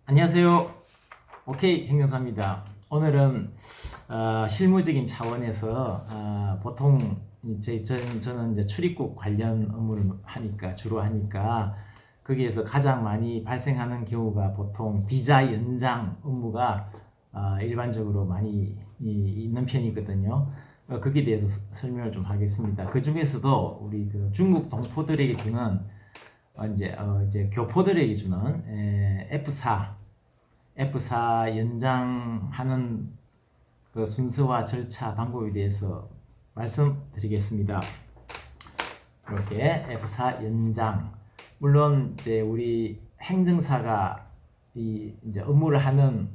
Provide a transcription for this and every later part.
안녕하세요. 오케이 행정사입니다. 오늘은 실무적인 차원에서 보통 저는 이제 출입국 관련 업무를 주로 하니까 거기에서 가장 많이 발생하는 경우가 보통 비자 연장 업무가 일반적으로 많이 있는 편이거든요. 거기에 대해서 설명을 좀 하겠습니다. 그 중에서도 우리 그 중국 동포들에게 주는 이제 교포들에게 주는 F4 연장하는 그 순서와 절차 방법에 대해서 말씀드리겠습니다. 이렇게 F4 연장, 물론 이제 우리 행정사가 이제 업무를 하는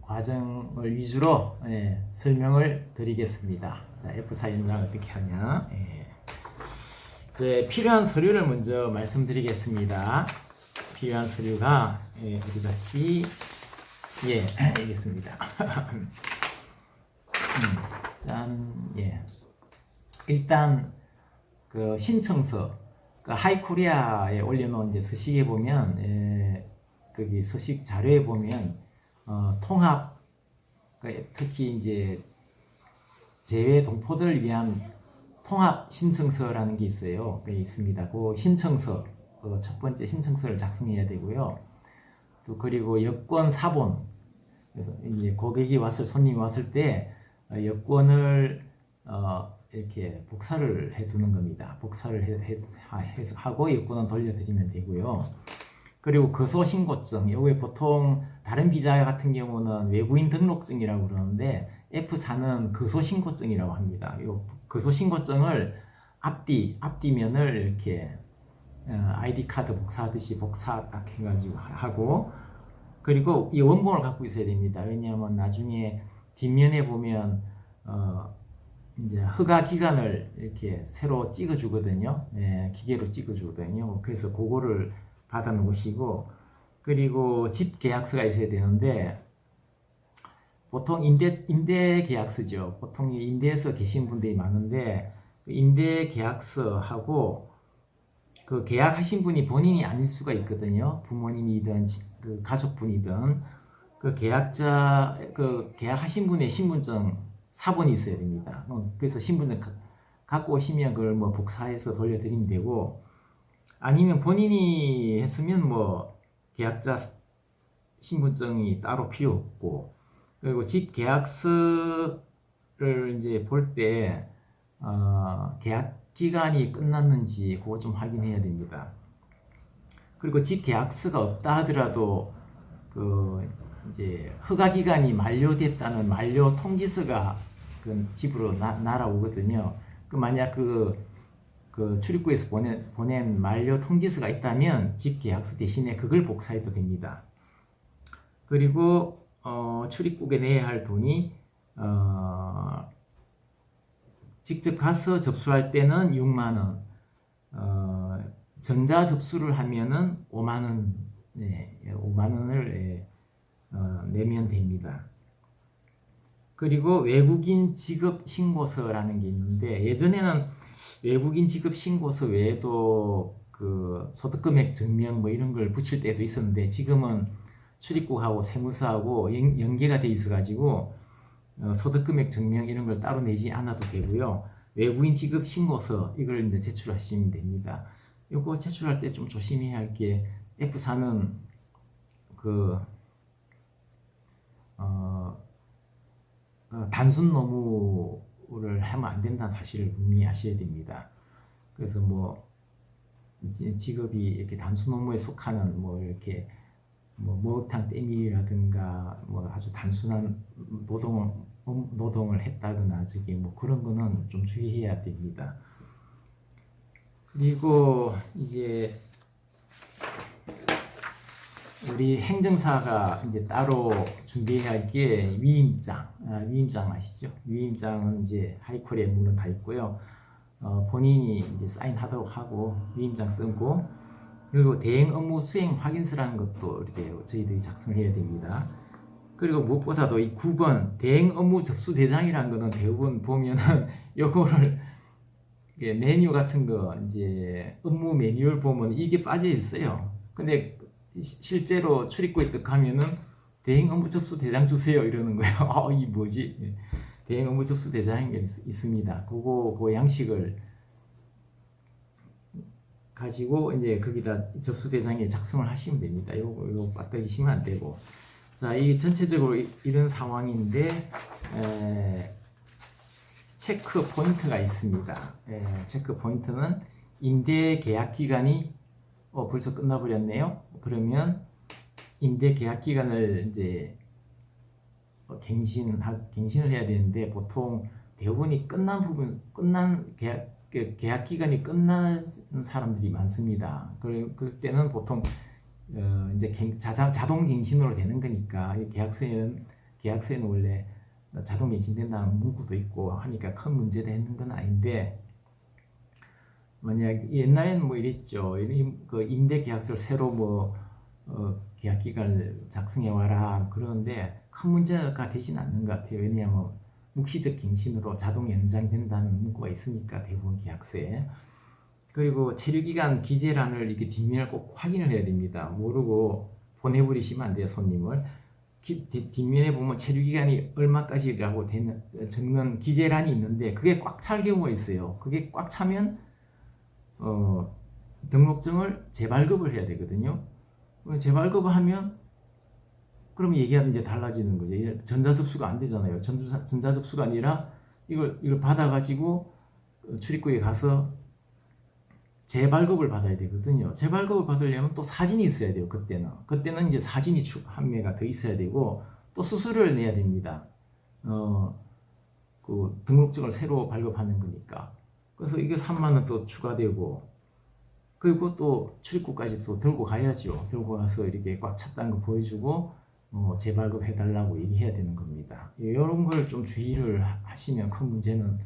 과정을 위주로 설명을 드리겠습니다. 자, F4 연장 어떻게 하냐? 이제 필요한 서류를 먼저 말씀드리겠습니다. 필요한 서류가 어디 갔지? 알겠습니다. 짠, 일단 그 신청서, 그 하이코리아에 올려놓은 이제 서식에 보면, 거기 서식 자료에 보면 통합, 특히 이제 재외 동포들을 위한 통합 신청서라는 게 있어요. 그게 있습니다. 그 신청서, 첫 번째 신청서를 작성해야 되고요. 또 그리고 여권 사본, 그래서 이제 손님이 왔을 때 여권을 이렇게 복사를 해두는 겁니다. 복사를 해서 하고 여권은 돌려드리면 되고요. 그리고 거소신고증, 이게 보통 다른 비자 같은 경우는 외국인 등록증이라고 그러는데 F4는 거소신고증이라고 합니다. 이 거소신고증을 앞뒤면을 이렇게 ID 카드 복사하듯이 복사 딱 해가지고 하고, 그리고 이 원본을 갖고 있어야 됩니다. 왜냐하면 나중에 뒷면에 보면 이제 허가 기간을 이렇게 새로 찍어주거든요. 기계로 찍어주거든요. 그래서 그거를 받아놓으시고, 그리고 집 계약서가 있어야 되는데 보통 임대 계약서죠. 보통 임대해서 계신 분들이 많은데 임대 계약서하고 그 계약하신 분이 본인이 아닐 수가 있거든요. 부모님이든 그 가족분이든 그 계약하신 분의 신분증 사본이 있어야 됩니다. 그래서 신분증 갖고 오시면 그걸 뭐 복사해서 돌려드리면 되고, 아니면 본인이 했으면 뭐 계약자 신분증이 따로 필요 없고, 그리고 집 계약서를 이제 볼 때 계약 기간이 끝났는지 그거 좀 확인해야 됩니다. 그리고 집 계약서가 없다 하더라도 그 이제 허가 기간이 만료됐다는 만료 통지서가 그 집으로 날아오거든요. 그 만약 그 출입구에서 보낸 만료 통지서가 있다면 집 계약서 대신에 그걸 복사해도 됩니다. 그리고 출입국에 내야 할 돈이 직접 가서 접수할 때는 6만 원, 전자 접수를 하면은 5만 원, 5만 원을 내면 됩니다. 그리고 외국인 지급 신고서라는 게 있는데, 예전에는 외국인 지급 신고서 외에도 그 소득금액 증명 뭐 이런 걸 붙일 때도 있었는데, 지금은 출입국하고 세무서하고 연계가 돼 있어 가지고 소득금액 증명 이런 걸 따로 내지 않아도 되고요. 외국인 지급 신고서 이걸 이제 제출하시면 됩니다. 이거 제출할 때 좀 조심해야 할 게, F4는 단순 노무를 하면 안 된다는 사실을 분명히 아셔야 됩니다. 그래서 뭐 직업이 이렇게 단순 노무에 속하는 뭐 이렇게 뭐 목욕탕 땜일이라든가 뭐 아주 단순한 노동을 했다거나 뭐 그런 거는 좀 주의해야 됩니다. 그리고 이제 우리 행정사가 이제 따로 준비해야 할 게 위임장, 위임장 아시죠? 위임장은 이제 하이코리에 물론 다 있고요. 본인이 이제 사인하도록 하고 위임장 쓰고, 그리고 대행 업무 수행 확인서라는 것도 이렇게 저희들이 작성해야 됩니다. 그리고 무엇보다도 이 9번 대행 업무 접수 대장이라는 거는 대부분 보면은 요거를 메뉴 같은 거 이제 업무 매뉴얼 보면 이게 빠져 있어요. 근데 실제로 출입구에 딱 가면은 대행 업무 접수 대장 주세요 이러는 거예요. 이 뭐지? 대행 업무 접수 대장이 있습니다. 그 양식을 가지고 이제 거기다 접수 대장에 작성을 하시면 됩니다. 요거 빠뜨리시면 안 되고. 자, 이 전체적으로 이런 상황인데 체크 포인트가 있습니다. 체크 포인트는 임대 계약 기간이 벌써 끝나버렸네요. 그러면 임대 계약 기간을 이제 갱신을 해야 되는데 보통 대부분이 끝난 계약 기간이 끝난 사람들이 많습니다. 그때는 보통 이제 자동 갱신으로 되는 거니까 계약서에는 원래 자동 갱신된다는 문구도 있고 하니까 큰 문제 되는 건 아닌데, 만약 옛날에는 뭐 이랬죠. 그 임대 계약서를 새로 계약 기간을 작성해 와라 그러는데 큰 문제가 되진 않는 것 같아요. 왜냐하면 묵시적 갱신으로 자동 연장된다는 문구가 있으니까 대부분 계약서에. 그리고 체류기간 기재란을 이렇게 뒷면을 꼭 확인을 해야 됩니다. 모르고 보내버리시면 안 돼요, 손님을. 뒷면에 보면 체류기간이 얼마까지라고 적는 기재란이 있는데 그게 꽉 찰 경우가 있어요. 그게 꽉 차면 등록증을 재발급을 해야 되거든요. 재발급을 하면 그럼 얘기하면 이제 달라지는 거죠. 전자접수가 안 되잖아요. 전자접수가 아니라 이걸 받아가지고 출입구에 가서 재발급을 받아야 되거든요. 재발급을 받으려면 또 사진이 있어야 돼요. 그때는 이제 사진이 한 매가 더 있어야 되고 또 수수료를 내야 됩니다. 그 등록증을 새로 발급하는 거니까. 그래서 이게 3만 원 또 추가되고, 그리고 또 출입구까지 또 들고 가야죠. 들고 가서 이렇게 꽉 찼다는 거 보여주고 재발급 해달라고 얘기해야 되는 겁니다. 이런 걸 좀 주의를 하시면 큰 문제는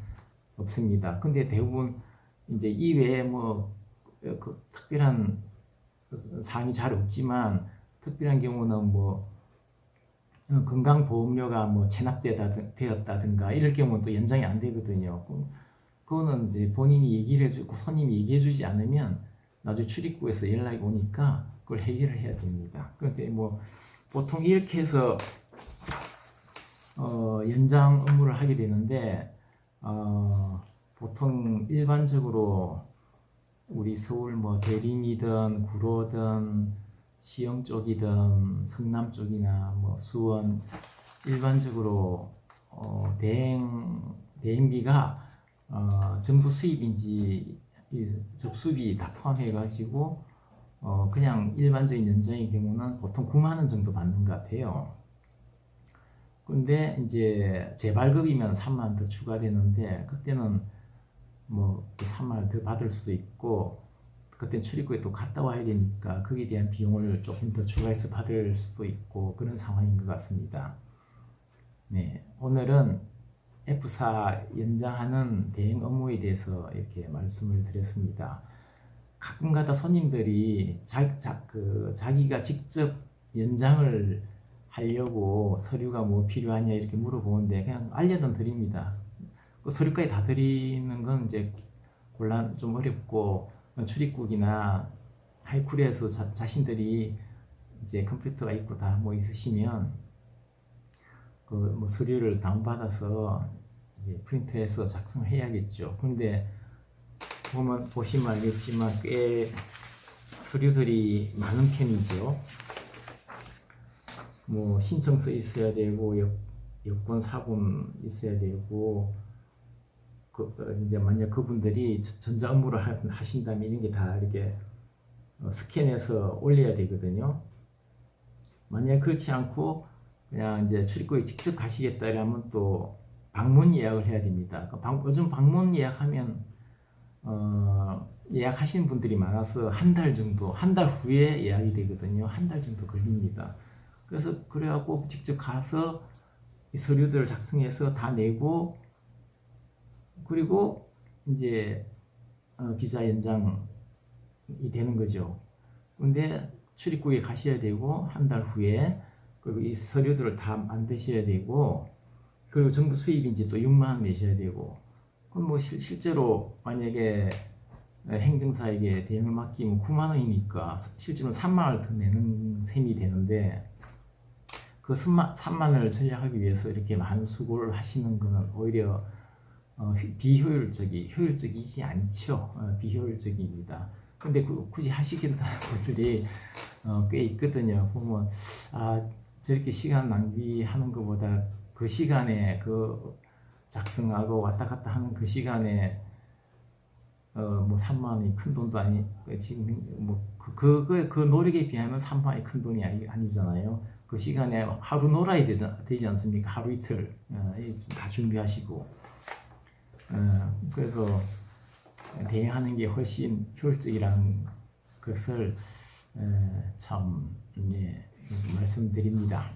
없습니다. 근데 대부분 이제 이외에 그 특별한 사항이 잘 없지만, 특별한 경우는 건강보험료가 체납되었다든가 이럴 경우는 또 연장이 안 되거든요. 그거는 이제 본인이 얘기를 해주고 손님이 얘기해 주지 않으면 나중에 출입구에서 연락이 오니까 그걸 해결을 해야 됩니다. 그런데 보통 이렇게 해서 연장 업무를 하게 되는데, 보통 일반적으로 우리 서울 대림이든 구로든 시영 쪽이든 성남 쪽이나 수원, 일반적으로 대행비가 정부 수입인지 접수비 다 포함해 가지고 그냥 일반적인 연장의 경우는 보통 9만 원 정도 받는 것 같아요. 근데 이제 재발급이면 3만 원 더 추가되는데, 그때는 3만 원 더 받을 수도 있고, 그때 출입구에 또 갔다 와야 되니까 거기에 대한 비용을 조금 더 추가해서 받을 수도 있고 그런 상황인 것 같습니다. 네, 오늘은 F4 연장하는 대행 업무에 대해서 이렇게 말씀을 드렸습니다. 가끔가다 손님들이 자기가 직접 연장을 하려고 서류가 필요하냐 이렇게 물어보는데 그냥 알려는 드립니다. 그 서류까지 다 드리는 건 이제 좀 어렵고, 출입국이나 하이쿨에서 자신들이 이제 컴퓨터가 있고 다 있으시면 서류를 다운받아서 이제 프린트해서 작성해야겠죠. 그런데 보시면 알겠지만 꽤 서류들이 많은 편이죠. 신청서 있어야 되고, 여권 사본 있어야 되고, 이제 만약 그분들이 전자 업무를 하신다면 이런 게 다 이렇게 스캔해서 올려야 되거든요. 만약 그렇지 않고 그냥 이제 출입구에 직접 가시겠다라면 또 방문 예약을 해야 됩니다. 요즘 방문 예약하면 예약하시는 분들이 많아서 한 달 후에 예약이 되거든요. 한 달 정도 걸립니다. 그래서 그래갖고 직접 가서 이 서류들을 작성해서 다 내고, 그리고 이제 비자 연장이 되는 거죠. 근데 출입국에 가셔야 되고, 한 달 후에, 그리고 이 서류들을 다 만드셔야 되고, 그리고 정부 수입인지 또 6만 원 내셔야 되고, 그럼 실제로 만약에 행정사에게 대행을 맡기면 9만 원이니까 실제로는 3만 원을 더 내는 셈이 되는데 그 3만 원을 절약하기 위해서 이렇게 많은 수고를 하시는 것은 오히려 효율적이지 않죠. 비효율적입니다. 근데 굳이 하시겠다는 분들이 꽤 있거든요. 보면 저렇게 시간 낭비하는 것보다 그 시간에 그 작성하고 왔다 갔다 하는 그 시간에 뭐 3만 원이 큰 돈도 아니 지금 그 노력에 비하면 3만 원이 큰 돈이 아니잖아요. 그 시간에 하루 놀아야 되지 않습니까? 하루 이틀 다 준비하시고 그래서 대행하는 게 훨씬 효율적이라는 것을 참 말씀드립니다.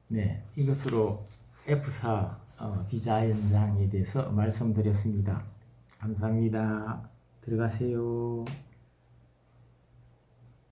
네, 이것으로 F4 디자인장에 대해서 말씀드렸습니다. 감사합니다. 들어가세요.